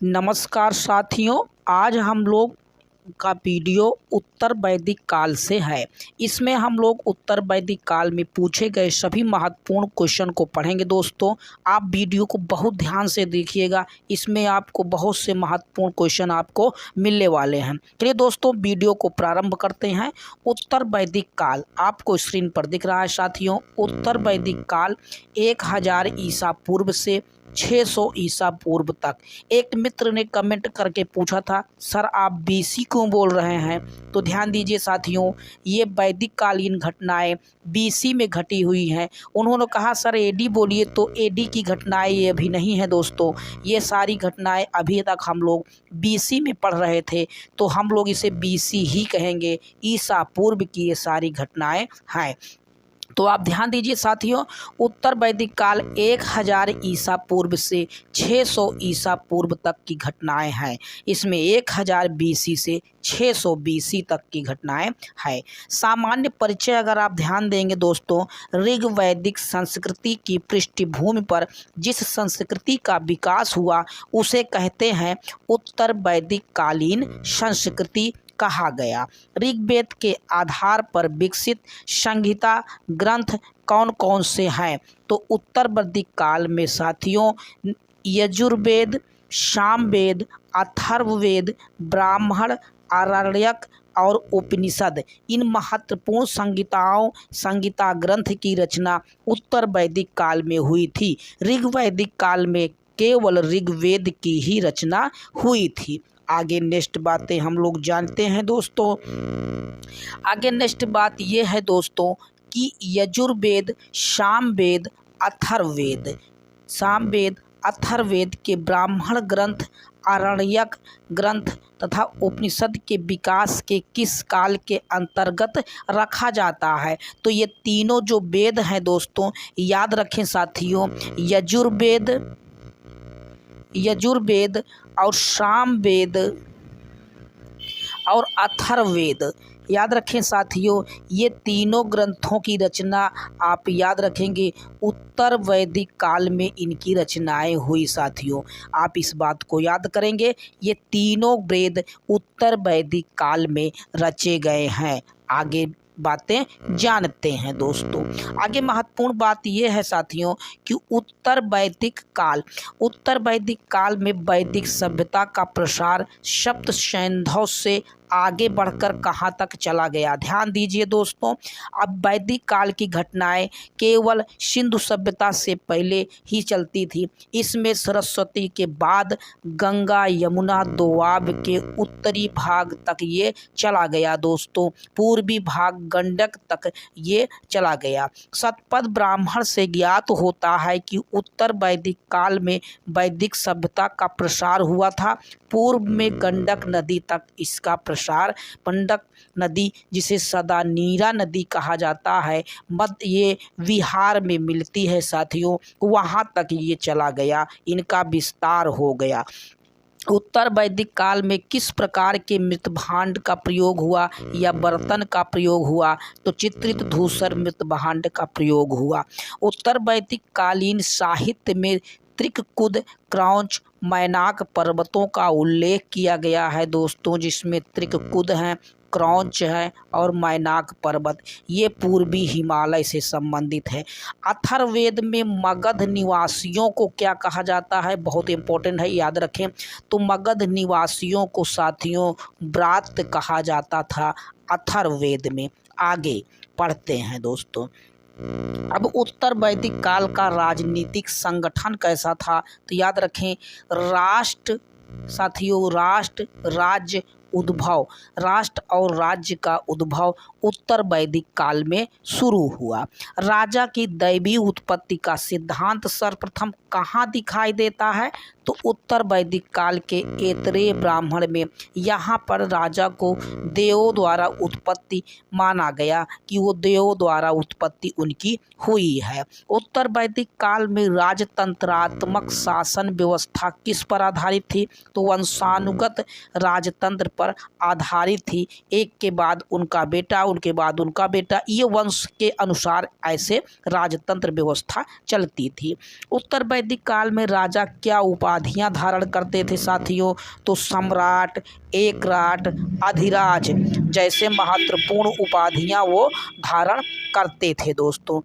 नमस्कार साथियों, आज हम लोग का वीडियो उत्तर वैदिक काल से है। इसमें हम लोग उत्तर वैदिक काल में पूछे गए सभी महत्वपूर्ण क्वेश्चन को पढ़ेंगे। दोस्तों, आप वीडियो को बहुत ध्यान से देखिएगा, इसमें आपको बहुत से महत्वपूर्ण क्वेश्चन आपको मिलने वाले हैं। चलिए दोस्तों, वीडियो को प्रारंभ करते हैं। उत्तर वैदिक काल आपको स्क्रीन पर दिख रहा है साथियों। उत्तर वैदिक काल 1000 ईसा पूर्व से 600 ईसा पूर्व तक। एक मित्र ने कमेंट करके पूछा था, सर आप बीसी क्यों बोल रहे हैं? तो ध्यान दीजिए साथियों, ये वैदिक कालीन घटनाएं बीसी में घटी हुई हैं। उन्होंने कहा सर एडी बोलिए, तो एडी की घटनाएं ये अभी नहीं है दोस्तों, ये सारी घटनाएं अभी तक हम लोग बीसी में पढ़ रहे थे, तो हम लोग इसे बीसी ही कहेंगे। ईसा पूर्व की ये सारी घटनाएं हैं। तो आप ध्यान दीजिए साथियों, उत्तर वैदिक काल 1000 ईसा पूर्व से 600 ईसा पूर्व तक की घटनाएं हैं। इसमें 1000 बीसी से 600 बीसी तक की घटनाएं हैं। सामान्य परिचय अगर आप ध्यान देंगे दोस्तों, ऋग वैदिक संस्कृति की पृष्ठभूमि पर जिस संस्कृति का विकास हुआ उसे कहते हैं उत्तर वैदिक कालीन संस्कृति कहा गया। ऋग्वेद के आधार पर विकसित संहिता ग्रंथ कौन कौन से हैं? तो उत्तर वैदिक काल में साथियों यजुर्वेद, सामवेद, अथर्ववेद, ब्राह्मण, आरण्यक और उपनिषद, इन महत्वपूर्ण संहिता ग्रंथ की रचना उत्तर वैदिक काल में हुई थी। ऋग्वैदिक काल में केवल ऋग्वेद की ही रचना हुई थी। आगे नेक्स्ट बातें हम लोग जानते हैं दोस्तों। आगे नेक्स्ट बात ये है दोस्तों कि यजुर्वेद, सामवेद, अथर्ववेद के ब्राह्मण ग्रंथ, आरण्यक ग्रंथ तथा उपनिषद के विकास के किस काल के अंतर्गत रखा जाता है? तो ये तीनों जो वेद हैं दोस्तों, याद रखें साथियों, यजुर्वेद और सामवेद और अथर्ववेद, याद रखें साथियों, ये तीनों ग्रंथों की रचना आप याद रखेंगे उत्तर वैदिक काल में इनकी रचनाएं हुई साथियों। आप इस बात को याद करेंगे, ये तीनों वेद उत्तर वैदिक काल में रचे गए हैं। आगे बातें जानते हैं दोस्तों। आगे महत्वपूर्ण बात यह है साथियों कि उत्तर वैदिक काल में वैदिक सभ्यता का प्रसार सप्त सैंधव से आगे बढ़कर कहाँ तक चला गया? ध्यान दीजिए दोस्तों, अब वैदिक काल की घटनाएं केवल सिंधु सभ्यता से पहले ही चलती थी। इसमें सरस्वती के बाद गंगा, यमुना, दोआब के उत्तरी भाग तक ये चला गया दोस्तों, पूर्वी भाग गंडक तक ये चला गया। शतपथ ब्राह्मण से ज्ञात होता है कि उत्तर वैदिक काल में वैदिक सभ्यता का प्रसार हुआ था। पूर्व में गंडक नदी तक इसका प्रसार, गंडक नदी जिसे सदा नीरा नदी कहा जाता है, मध्य ये विहार में मिलती है साथियों, वहाँ तक ये चला गया, इनका विस्तार हो गया। उत्तर वैदिक काल में किस प्रकार के मृत भांड का प्रयोग हुआ या बर्तन का प्रयोग हुआ? तो चित्रित धूसर मृत भांड का प्रयोग हुआ। उत्तर वैदिक कालीन साहित्य में त्रिककुद, क्रौंच, मैनाक पर्वतों का उल्लेख किया गया है दोस्तों, जिसमें त्रिककुद हैं, क्रौंच है और मैनाक पर्वत, ये पूर्वी हिमालय से संबंधित है। अथर्ववेद में मगध निवासियों को क्या कहा जाता है? बहुत इंपॉर्टेंट है, याद रखें। तो मगध निवासियों को साथियों ब्रात कहा जाता था अथर्ववेद में। आगे पढ़ते हैं दोस्तों। अब उत्तर वैदिक काल का राजनीतिक संगठन कैसा था? तो याद रखें, राष्ट्र और राज्य का उद्भव उत्तर वैदिक काल में शुरू हुआ। राजा की दैवीय उत्पत्ति का सिद्धांत सर्वप्रथम कहाँ दिखाई देता है? तो उत्तर वैदिक काल के ऐतरेय ब्राह्मण में। यहाँ पर राजा को देवों द्वारा उत्पत्ति माना गया कि वो देवों द्वारा उत्पत्ति उनकी हुई है। उत्तर वैदिक काल में राजतंत्रात्मक शासन व्यवस्था किस पर आधारित थी? तो वंशानुगत राजतंत्र पर आधारित थी। एक के बाद उनका बेटा, उनके बाद उनका बेटा, ये वंश के अनुसार ऐसे राजतंत्र व्यवस्था चलती थी। उत्तर वैदिक काल में राजा क्या उपाधियां धारण करते थे साथियों? तो सम्राट, एकराट, अधिराज जैसे महत्वपूर्ण उपाधियां वो धारण करते थे दोस्तों।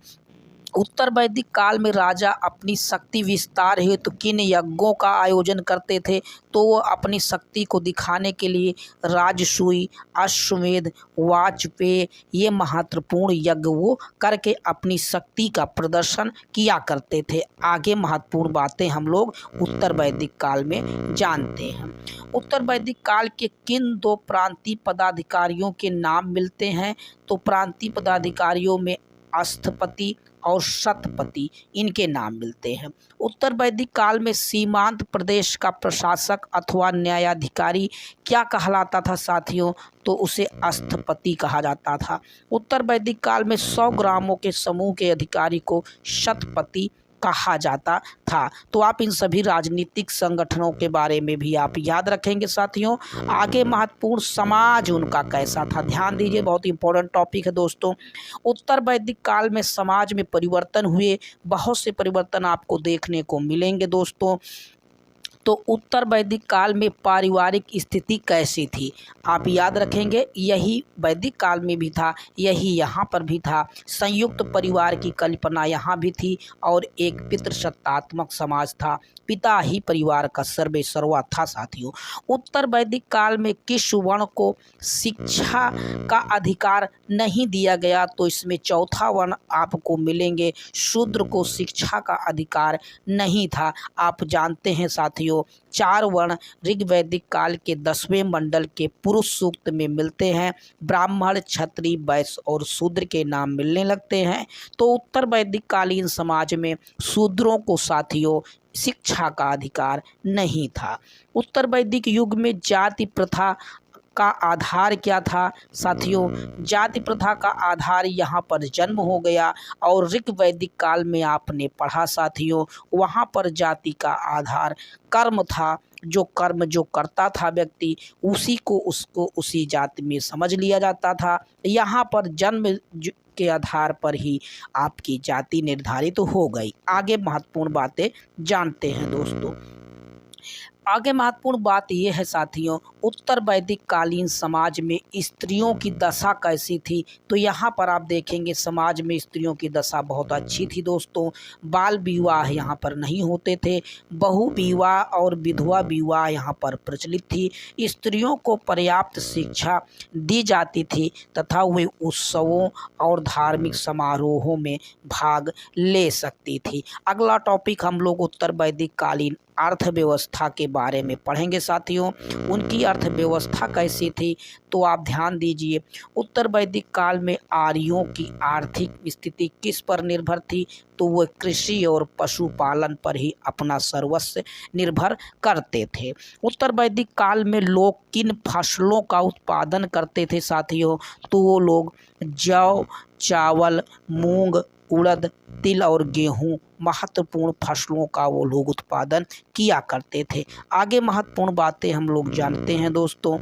उत्तर वैदिक काल में राजा अपनी शक्ति विस्तार हेतु किन यज्ञों का आयोजन करते थे? तो वो अपनी शक्ति को दिखाने के लिए राजसूय, अश्वमेध, वाजपेय ये महत्वपूर्ण यज्ञ वो करके अपनी शक्ति का प्रदर्शन किया करते थे। आगे महत्वपूर्ण बातें हम लोग उत्तर वैदिक काल में जानते हैं। उत्तर वैदिक काल के किन दो प्रांतीय पदाधिकारियों के नाम मिलते हैं? तो प्रांतीय पदाधिकारियों में अस्थपति और शतपति इनके नाम मिलते हैं। उत्तर वैदिक काल में सीमांत प्रदेश का प्रशासक अथवा न्यायाधिकारी क्या कहलाता था साथियों? तो उसे अस्थपति कहा जाता था। उत्तर वैदिक काल में 100 ग्रामों के समूह के अधिकारी को शतपति कहा जाता था। तो आप इन सभी राजनीतिक संगठनों के बारे में भी आप याद रखेंगे साथियों। आगे महत्वपूर्ण समाज उनका कैसा था, ध्यान दीजिए, बहुत इंपॉर्टेंट टॉपिक है दोस्तों। उत्तर वैदिक काल में समाज में परिवर्तन हुए, बहुत से परिवर्तन आपको देखने को मिलेंगे दोस्तों। तो उत्तर वैदिक काल में पारिवारिक स्थिति कैसी थी? आप याद रखेंगे, यही वैदिक काल में भी था, यही यहाँ पर भी था। संयुक्त परिवार की कल्पना यहाँ भी थी और एक पितृसत्तात्मक समाज था। पिता ही परिवार का सर्वे सर्वा था साथियों। उत्तर वैदिक काल में किस वर्ण को शिक्षा का अधिकार नहीं दिया गया? तो इसमें चौथा वर्ण आपको मिलेंगे, शूद्र को शिक्षा का अधिकार नहीं था। आप जानते हैं साथियों, 4 वर्ण ऋग्वैदिक काल के 10वें मंडल के पुरुष सूक्त में मिलते हैं। ब्राह्मण, क्षत्रिय, वैश्य और शूद्र के नाम मिलने लगते हैं। तो उत्तर वैदिक कालीन समाज में शूद्रों को साथियों शिक्षा का अधिकार नहीं था। उत्तर वैदिक युग में जाति प्रथा का आधार क्या था साथियों? जाति प्रथा का आधार यहाँ पर जन्म हो गया और ऋग्वैदिक काल में आपने पढ़ा साथियों, वहाँ पर जाति का आधार कर्म था। जो कर्म जो करता था व्यक्ति, उसी को उसको उसी जाति में समझ लिया जाता था। यहाँ पर जन्म के आधार पर ही आपकी जाति निर्धारित हो गई। आगे महत्वपूर्ण बातें जानते हैं दोस्तों। आगे महत्वपूर्ण बात यह है साथियों, उत्तर वैदिक कालीन समाज में स्त्रियों की दशा कैसी थी? तो यहाँ पर आप देखेंगे समाज में स्त्रियों की दशा बहुत अच्छी थी दोस्तों। बाल विवाह यहाँ पर नहीं होते थे, बहु विवाह और विधवा विवाह यहाँ पर प्रचलित थी। स्त्रियों को पर्याप्त शिक्षा दी जाती थी तथा वे उत्सवों और धार्मिक समारोहों में भाग ले सकती थी। अगला टॉपिक हम लोग उत्तर वैदिक कालीन अर्थव्यवस्था के बारे में पढ़ेंगे साथियों। उनकी अर्थव्यवस्था कैसी थी? तो आप ध्यान दीजिए, उत्तर वैदिक काल में आर्यों की आर्थिक स्थिति किस पर निर्भर थी? तो वो कृषि और पशुपालन पर ही अपना सर्वस्व निर्भर करते थे। उत्तर वैदिक काल में लोग किन फसलों का उत्पादन करते थे साथियों? तो वो लोग जौ, चावल, मूंग, उड़द, तिल और गेहूं महत्वपूर्ण फसलों का वो लोग उत्पादन किया करते थे। आगे महत्वपूर्ण बातें हम लोग जानते हैं दोस्तों।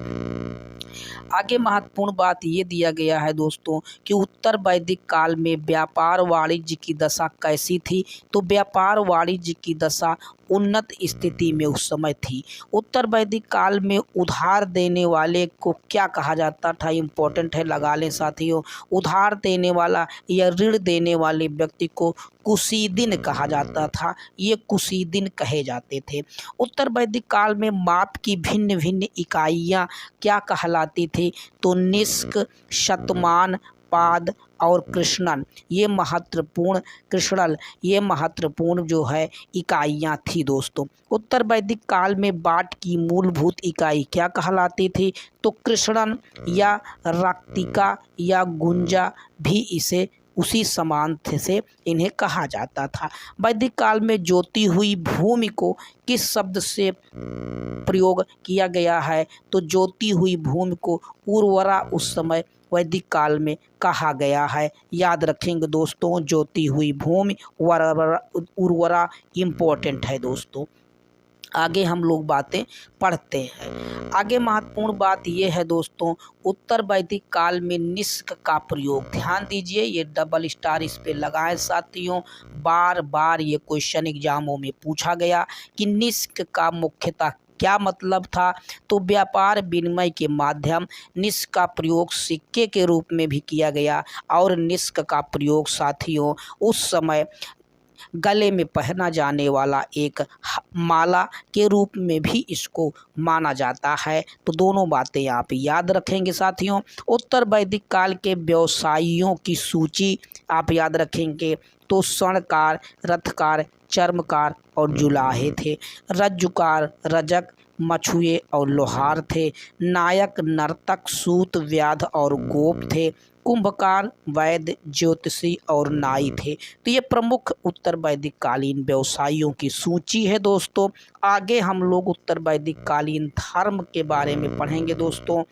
आगे महत्वपूर्ण बात ये दिया गया है दोस्तों कि उत्तर वैदिक काल में व्यापार वाणिज्य की दशा कैसी थी? तो व्यापार वाणिज्य की दशा उन्नत स्थिति में उस समय थी। उत्तर वैदिक काल में उधार देने वाले को क्या कहा जाता था? इम्पोर्टेंट है, लगा लें साथियों। उधार देने वाला या ऋण देने वाले व्यक्ति को कुसीदिन कहा जाता था। ये कुसीदिन कहे जाते थे। उत्तर वैदिक काल में माप की भिन्न भिन्न इकाइयाँ क्या कहलाती थी? तो निष्क, शतमान, पाद और कृष्णन ये महत्वपूर्ण जो है इकाइयाँ थी दोस्तों। उत्तर वैदिक काल में बाट की मूलभूत इकाई क्या कहलाती थी? तो कृष्णन या रक्तिका या गुंजा भी इसे उसी समान से इन्हें कहा जाता था। वैदिक काल में जोती हुई भूमि को किस शब्द से प्रयोग किया गया है? तो जोती हुई भूमि को उर्वरा उस समय वैदिक काल में कहा गया है। याद रखेंगे दोस्तों, जोती हुई भूमि उर्वरा इम्पोर्टेंट है दोस्तों। आगे हम लोग बातें पढ़ते हैं। आगे महत्वपूर्ण बात यह है दोस्तों, उत्तर वैदिक काल में निष्क का प्रयोग, ध्यान दीजिए ये डबल स्टार इस पे लगाएं साथियों, बार बार ये क्वेश्चन एग्जामों में पूछा गया कि निष्क का मुख्यतः क्या मतलब था। तो व्यापार विनिमय के माध्यम निष्क का प्रयोग सिक्के के रूप में भी किया गया, और निष्क का प्रयोग साथियों उस समय गले में पहना जाने वाला एक माला के रूप में भी इसको माना जाता है। तो दोनों बातें आप याद रखेंगे साथियों। उत्तर वैदिक काल के व्यवसायियों की सूची आप याद रखेंगे तो स्वर्णकार, रथकार, चर्मकार और जुलाहे थे। रज्जुकार, रजक, मछुए और लोहार थे। नायक, नर्तक, सूत, व्याध और गोप थे। कुंभकार, वैद्य, ज्योतिषी और नाई थे। तो ये प्रमुख उत्तर वैदिक कालीन व्यवसायियों की सूची है दोस्तों। आगे हम लोग उत्तर वैदिक कालीन धर्म के बारे में पढ़ेंगे दोस्तों।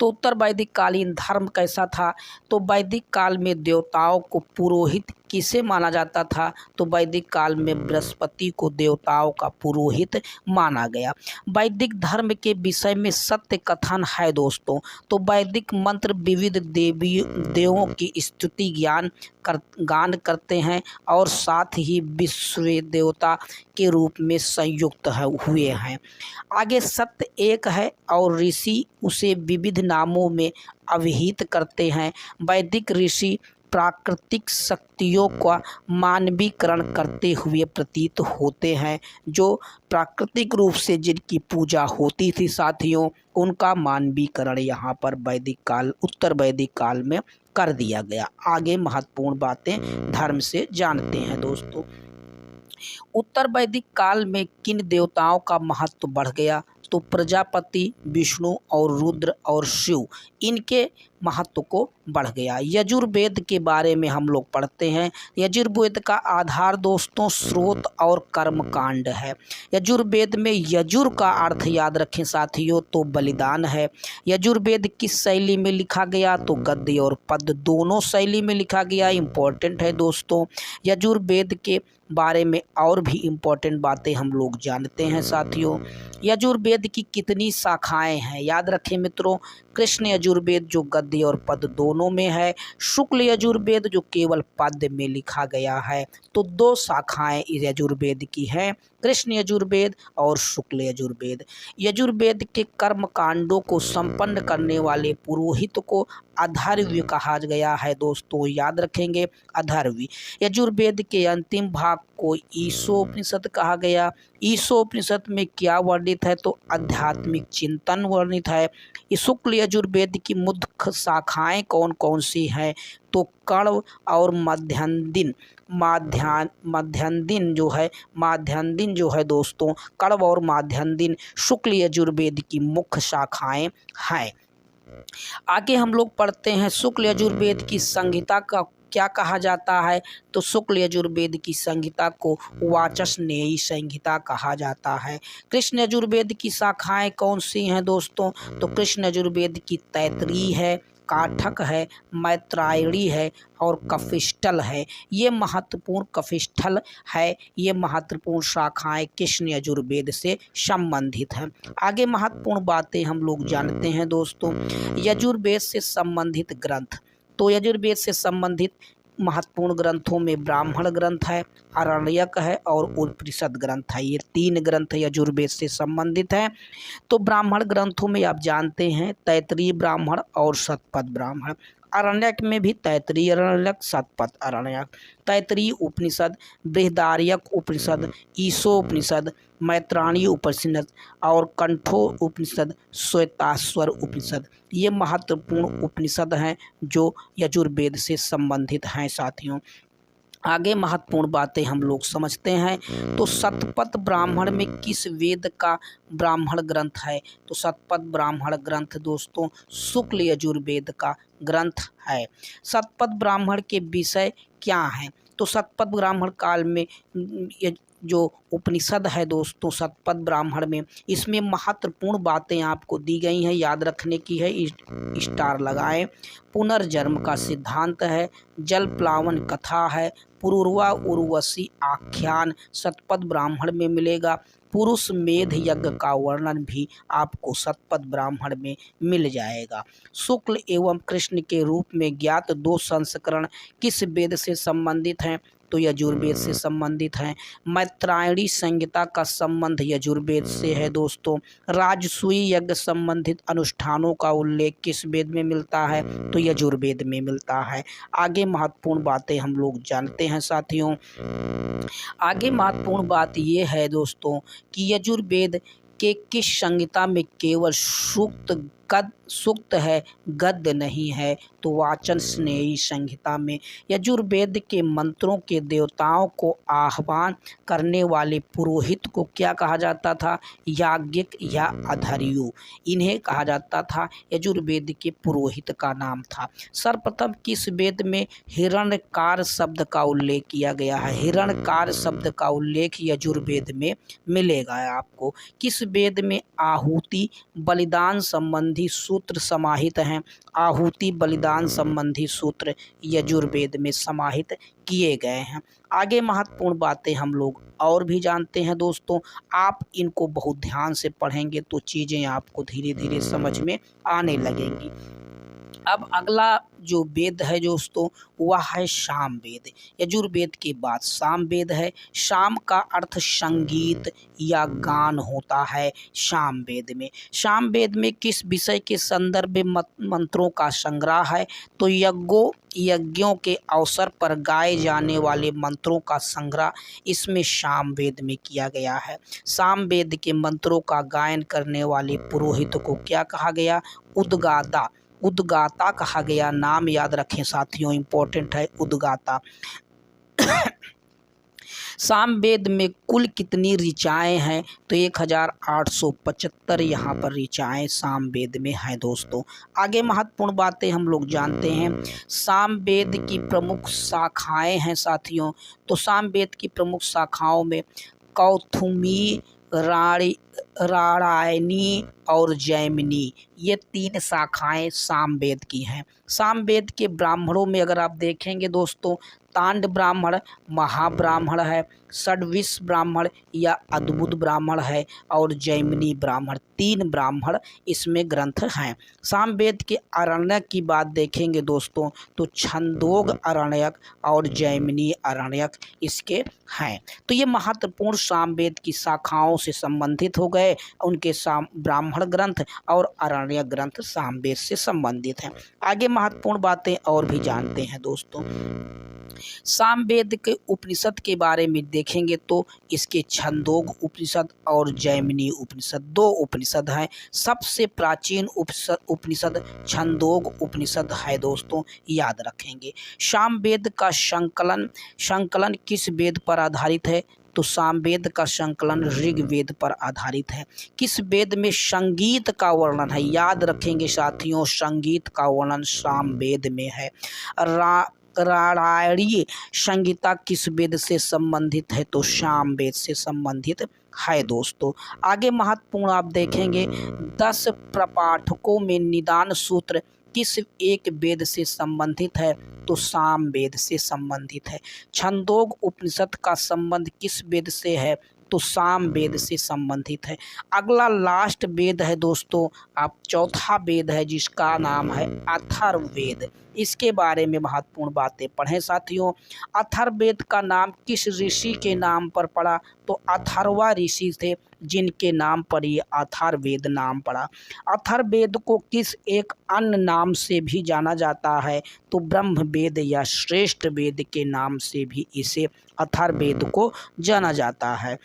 तो उत्तर वैदिक कालीन धर्म कैसा था। तो वैदिक काल में देवताओं को पुरोहित किसे माना जाता था। तो वैदिक काल में बृहस्पति को देवताओं का पुरोहित माना गया। वैदिक धर्म के विषय में सत्य कथन है दोस्तों। तो वैदिक मंत्र विविध देवों की स्तुति गान करते हैं और साथ ही विश्व देवता के रूप में संयुक्त हुए हैं। आगे सत्य एक है और ऋषि उसे विविध नामों में अभिहित करते हैं। वैदिक ऋषि प्राकृतिक शक्तियों का मानवीकरण करते हुए प्रतीत होते हैं। जो प्राकृतिक रूप से जिनकी पूजा होती थी साथियों, उनका मानवीकरण यहाँ पर वैदिक काल, उत्तर वैदिक काल में कर दिया गया। आगे महत्वपूर्ण बातें धर्म से जानते हैं दोस्तों। उत्तर वैदिक काल में किन देवताओं का महत्व बढ़ गया। तो प्रजापति, विष्णु और रुद्र और शिव, इनके महत्व को बढ़ गया। यजुर्वेद के बारे में हम लोग पढ़ते हैं। यजुर्वेद का आधार दोस्तों स्रोत और कर्मकांड है। यजुर्वेद में यजुर का अर्थ याद रखें साथियों तो बलिदान है। यजुर्वेद किस शैली में लिखा गया। तो गद्य और पद दोनों शैली में लिखा गया। इम्पोर्टेंट है दोस्तों। यजुर्वेद के बारे में और भी इम्पोर्टेंट बातें हम लोग जानते हैं साथियों। यजुर्वेद की कितनी शाखाएं हैं याद रखें मित्रों। कृष्ण यजुर्वेद जो गद्य और पद दोनों में है। शुक्ल यजुर्वेद जो केवल पद में लिखा गया है। तो दो शाखाएं इस यजुर्वेद की हैं, कृष्ण यजुर्वेद और शुक्ल यजुर्वेद। यजुर्वेद के कर्म कांडों को संपन्न करने वाले पुरोहित को अथर्वि कहा गया है दोस्तों, याद रखेंगे अथर्वि। यजुर्वेद के अंतिम भाग को ईशोपनिषद कहा गया। ईशोपनिषद में क्या वर्णित है। तो आध्यात्मिक चिंतन वर्णित है। शुक्ल यजुर्वेद की मुख्य शाखाएं कौन कौन सी हैं। तो कण्व और माध्यान्दिन जो है दोस्तों, कण्व और माध्यान्दिन शुक्ल यजुर्वेद की मुख्य शाखाएं हैं। आगे हम लोग पढ़ते हैं शुक्ल यजुर्वेद की संहिता का क्या कहा जाता है। तो शुक्ल यजुर्वेद की संहिता को वाचस्नेयी संहिता कहा जाता है। कृष्ण यजुर्वेद की शाखाएं कौन सी हैं दोस्तों। तो कृष्ण यजुर्वेद की तैतरीय है, काठक है, मैत्रायणी है और कफिष्टल है। ये महत्वपूर्ण कफिष्टल है, ये महत्वपूर्ण शाखाएं कृष्ण यजुर्वेद से संबंधित हैं। आगे महत्वपूर्ण बातें हम लोग जानते हैं दोस्तों। यजुर्वेद से संबंधित ग्रंथ। तो यजुर्वेद से संबंधित महत्वपूर्ण ग्रंथों में ब्राह्मण ग्रंथ है, आरण्यक है और उपनिषद ग्रंथ है। ये तीन ग्रंथ यजुर्वेद से संबंधित हैं। तो ब्राह्मण ग्रंथों में आप जानते हैं तैतरीय ब्राह्मण और शतपथ ब्राह्मण। आरण्यक में भी तैतरीय आरण्यक, शतपथ आरण्यक। तैतरीय उपनिषद, बृहदारण्यक उपनिषद, ईशोपनिषद, मैत्रायणी उपनिषद और कंठो उपनिषद, श्वेताश्वर उपनिषद, ये महत्वपूर्ण उपनिषद हैं जो यजुर्वेद से संबंधित हैं साथियों। आगे महत्वपूर्ण बातें हम लोग समझते हैं। तो शतपथ ब्राह्मण में किस वेद का ब्राह्मण ग्रंथ है। तो शतपथ ब्राह्मण ग्रंथ दोस्तों शुक्ल यजुर्वेद का ग्रंथ है। शतपथ ब्राह्मण के विषय क्या हैं। तो शतपथ ब्राह्मण काल में जो उपनिषद है दोस्तों शतपथ ब्राह्मण में, इसमें महत्वपूर्ण बातें आपको दी गई हैं, याद रखने की है, स्टार लगाएं। पुनर्जन्म का सिद्धांत है, जल प्लावन कथा है, पुरूरवा उर्वशी आख्यान शतपथ ब्राह्मण में मिलेगा। पुरुष मेध यज्ञ का वर्णन भी आपको शतपथ ब्राह्मण में मिल जाएगा। शुक्ल एवं कृष्ण के रूप में ज्ञात 2 संस्करण किस वेद से संबंधित हैं? तो यजुर्वेद से संबंधित हैं। मैत्रायणी संहिता का संबंध यजुर्वेद से है दोस्तों। राजसूय यज्ञ संबंधित अनुष्ठानों का उल्लेख किस वेद में मिलता है? तो यजुर्वेद में मिलता है। आगे महत्वपूर्ण बातें हम लोग जानते हैं साथियों। आगे महत्वपूर्ण बात ये है दोस्तों कि यजुर्वेद के किस संहिता में केवल सूक्त है, गद्य नहीं है? तो वाचन स्नेही संहिता में। यजुर्वेद के मंत्रों के देवताओं को आह्वान करने वाले पुरोहित को क्या कहा जाता था? याज्ञिक या अधर्यु, इन्हें कहा जाता था। यजुर्वेद के पुरोहित का नाम था। सर्वप्रथम किस वेद में हिरण्यकार शब्द का उल्लेख किया गया है? हिरण्यकार शब्द का उल्लेख यजुर्वेद में मिलेगा आपको। किस वेद में आहुति बलिदान संबंधी सूत्र समाहित हैं? आहुति बलिदान संबंधी सूत्र यजुर्वेद में समाहित किए गए हैं। आगे महत्वपूर्ण बातें हम लोग और भी जानते हैं दोस्तों। आप इनको बहुत ध्यान से पढ़ेंगे तो चीज़ें आपको धीरे धीरे समझ में आने लगेंगी। अब अगला जो वेद है दोस्तों वह है साम वेद। यजुर्वेद के बाद साम वेद है। साम का अर्थ संगीत या गान होता है साम वेद में। साम वेद में किस विषय के संदर्भ में मंत्रों का संग्रह है? तो यज्ञों के अवसर पर गाए जाने वाले मंत्रों का संग्रह इसमें साम वेद में किया गया है। साम वेद के मंत्रों का गायन करने वाले पुरोहित को क्या कहा गया? उद्गाता। उद्गाता कहा गया। नाम याद रखें साथियों, इंपॉर्टेंट है उद्गाता। साम वेद में कुल कितनी ऋचाएँ हैं? तो 1875 यहाँ पर ऋचाएँ साम वेद में हैं दोस्तों। आगे महत्वपूर्ण बातें हम लोग जानते हैं। साम वेद की प्रमुख शाखाएँ हैं साथियों। तो साम वेद की प्रमुख शाखाओं में कौथुमी, राणायनी और जैमिनी, ये 3 शाखाएं साम वेद की हैं। साम वेद के ब्राह्मणों में अगर आप देखेंगे दोस्तों, तांड ब्राह्मण, महाब्राह्मण है, षड्विश ब्राह्मण या अद्भुत ब्राह्मण है और जैमिनी ब्राह्मण, 3 ब्राह्मण इसमें ग्रंथ हैं। साम वेद के अरण्यक की बात देखेंगे दोस्तों तो छंदोग अरण्यक और जैमिनी अरण्यक इसके हैं। तो ये महत्वपूर्ण साम वेद की शाखाओं से संबंधित हो गए। उनके ब्राह्मण ग्रंथ और अरण्यक ग्रंथ साम वेद से संबंधित हैं। आगे महत्वपूर्ण बातें और भी जानते हैं दोस्तों। साम वेद के उपनिषद के बारे में देखेंगे तो इसके छंदोग उपनिषद और जैमिनी उपनिषद 2 उपनिषद हैं। सबसे प्राचीन उपनिषद छंदोग उपनिषद है दोस्तों, याद रखेंगे। साम वेद का संकलन किस वेद पर आधारित है? तो साम वेद का संकलन ऋग्वेद पर आधारित है। किस वेद में संगीत का वर्णन है? याद रखेंगे साथियों, संगीत का वर्णन साम वेद में है। राणायणी संहिता किस वेद से संबंधित है? तो साम वेद से संबंधित है दोस्तों। आगे महत्वपूर्ण आप देखेंगे 10 प्रपाठकों में निदान सूत्र किस एक वेद से संबंधित है? तो साम वेद से संबंधित है। छंदोग उपनिषद का संबंध किस वेद से है? तो साम वेद से संबंधित है। अगला लास्ट वेद है दोस्तों, आप चौथा वेद है जिसका नाम है अथर्ववेद। इसके बारे में महत्वपूर्ण बातें पढ़ें साथियों। अथर्ववेद का नाम किस ऋषि के नाम पर पड़ा? तो अथर्वा ऋषि थे जिनके नाम पर ये अथर्ववेद नाम पड़ा। अथर्ववेद को किस एक अन्य नाम से भी जाना जाता है? तो ब्रह्मवेद या श्रेष्ठ वेद के नाम से भी इसे अथर्ववेद को जाना जाता है।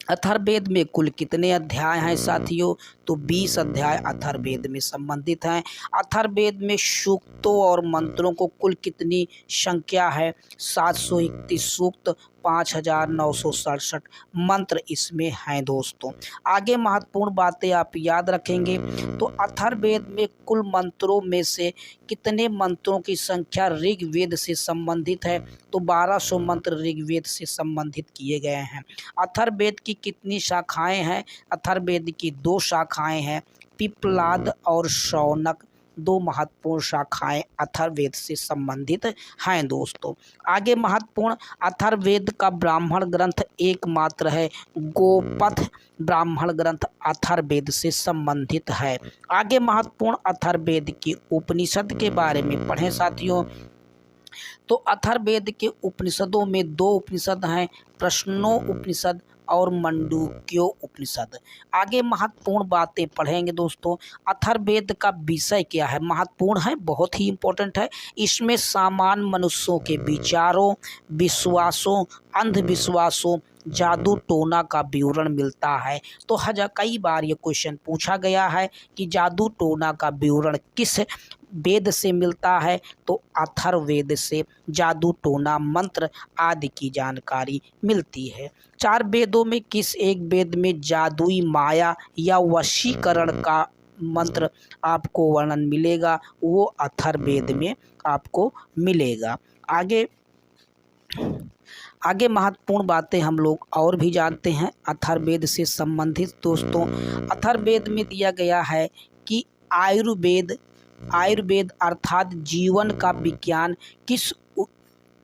अथर्ववेद में कुल कितने अध्याय हैं साथियों? तो 20 अध्याय अथर्ववेद में संबंधित हैं। अथर्ववेद में सूक्तों और मंत्रों को कुल कितनी संख्या है? 731 सूक्त, 5967 मंत्र इसमें हैं दोस्तों। आगे महत्वपूर्ण बातें आप याद रखेंगे तो अथर्ववेद में कुल मंत्रों में से कितने मंत्रों की संख्या ऋग्वेद से संबंधित है? तो 1200 मंत्र ऋग्वेद से संबंधित किए गए हैं। अथर्ववेद की कितनी शाखाएं हैं? अथर्ववेद की 2 शाखाएं हैं, पिप्पलाद और शौनक। दो महत्वपूर्ण शाखाएं अथर्ववेद से संबंधित हैं दोस्तों। आगे महत्वपूर्ण अथर्ववेद का ब्राह्मण ग्रंथ एकमात्र है, गोपथ ब्राह्मण ग्रंथ अथर्ववेद से संबंधित है। आगे महत्वपूर्ण अथर्ववेद की उपनिषद के बारे में पढ़ें साथियों। तो अथर्ववेद के उपनिषदों में दो उपनिषद हैं, प्रश्नो उपनिषद और मंडूक्यो उपनिषद। आगे महत्वपूर्ण बातें पढ़ेंगे दोस्तों। अथर्ववेद का विषय क्या है, महत्वपूर्ण है, बहुत ही इम्पोर्टेंट है। इसमें सामान्य मनुष्यों के विचारों, विश्वासों, अंधविश्वासों, जादू टोना का विवरण मिलता है। तो कई बार ये क्वेश्चन पूछा गया है कि जादू टोना का विवरण किस वेद से मिलता है, तो अथर्ववेद से जादू टोना मंत्र आदि की जानकारी मिलती है। चार वेदों में किस एक वेद में जादुई माया या वशीकरण का मंत्र आपको वर्णन मिलेगा, वो अथर्ववेद में आपको मिलेगा। आगे महत्वपूर्ण बातें हम लोग और भी जानते हैं अथर्ववेद से संबंधित दोस्तों। अथर्ववेद में दिया गया है कि आयुर्वेद अर्थात जीवन का विज्ञान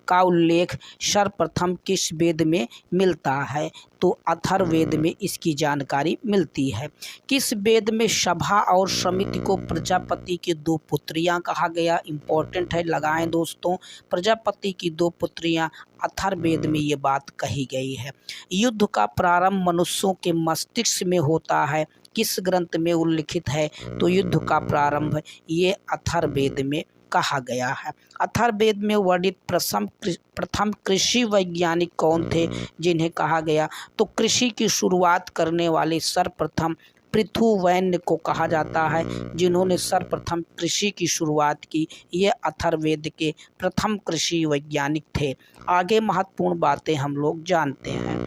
का उल्लेख सर्वप्रथम किस वेद में मिलता है, तो अथर्ववेद में इसकी जानकारी मिलती है। किस वेद में सभा और समिति को प्रजापति की दो पुत्रियां कहा गया, इंपॉर्टेंट है, लगाएं दोस्तों। प्रजापति की दो पुत्रियां, अथर्ववेद में ये बात कही गई है। युद्ध का प्रारंभ मनुष्यों के मस्तिष्क में होता है, किस ग्रंथ में उल्लिखित है, तो युद्ध का प्रारंभ ये अथर्ववेद में कहा गया है। अथर्ववेद में वर्णित प्रथम कृषि वैज्ञानिक कौन थे, जिन्हें कहा गया, तो कृषि की शुरुआत करने वाले सर्वप्रथम पृथुवैन्य को कहा जाता है, जिन्होंने सर्वप्रथम कृषि की शुरुआत की। ये अथर्ववेद के प्रथम कृषि वैज्ञानिक थे। आगे महत्वपूर्ण बातें हम लोग जानते हैं।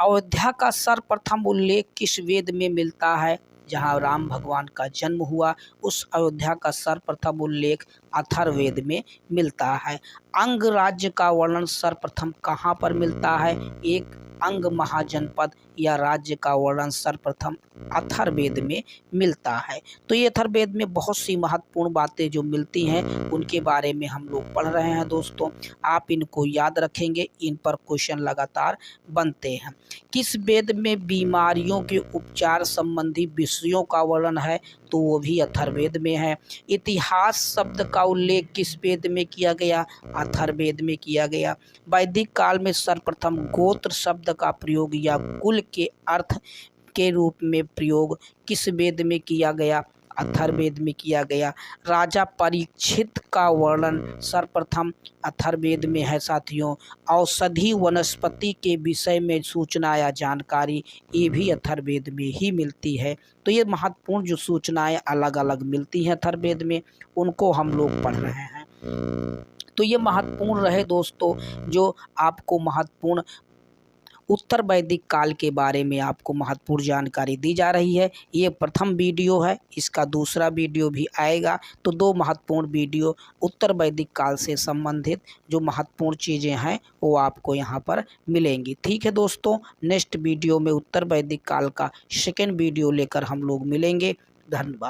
अयोध्या का सर्वप्रथम उल्लेख किस वेद में मिलता है, जहाँ राम भगवान का जन्म हुआ, उस अयोध्या का सर्वप्रथम उल्लेख अथर्ववेद में मिलता है। अंग राज्य का वर्णन सर्वप्रथम कहाँ पर मिलता है, एक अंग महाजनपद या राज्य का वर्णन सर्वप्रथम अथर्ववेद में मिलता है। तो ये अथर्ववेद में बहुत सी महत्वपूर्ण बातें जो मिलती हैं उनके बारे में हम लोग पढ़ रहे हैं दोस्तों। आप इनको याद रखेंगे, इन पर क्वेश्चन लगातार बनते हैं। किस वेद में बीमारियों के उपचार संबंधी विषयों का वर्णन है, तो वो भी अथर्ववेद में है। इतिहास शब्द का उल्लेख किस वेद में किया गया, अथर्ववेद में किया गया। वैदिक काल में सर्वप्रथम गोत्र शब्द का प्रयोग या कुल के अर्थ के रूप में प्रयोग किस वेद में किया गया, अथर्ववेद में किया गया। राजा परीक्षित का वर्णन सर्वप्रथम अथर्ववेद में है साथियों। औषधि वनस्पति के विषय में सूचना या जानकारी ये भी अथर्ववेद में ही मिलती है। तो ये महत्वपूर्ण जो सूचनाएं अलग अलग मिलती हैं अथर्ववेद में, उनको हम लोग पढ़ रहे हैं। तो ये महत्वपूर्ण रहे दोस्तों, जो आपको महत्वपूर्ण उत्तर वैदिक काल के बारे में आपको महत्वपूर्ण जानकारी दी जा रही है। ये प्रथम वीडियो है, इसका दूसरा वीडियो भी आएगा। तो दो महत्वपूर्ण वीडियो उत्तर वैदिक काल से संबंधित जो महत्वपूर्ण चीज़ें हैं वो आपको यहाँ पर मिलेंगी। ठीक है दोस्तों, नेक्स्ट वीडियो में उत्तर वैदिक काल का सेकेंड वीडियो लेकर हम लोग मिलेंगे। धन्यवाद।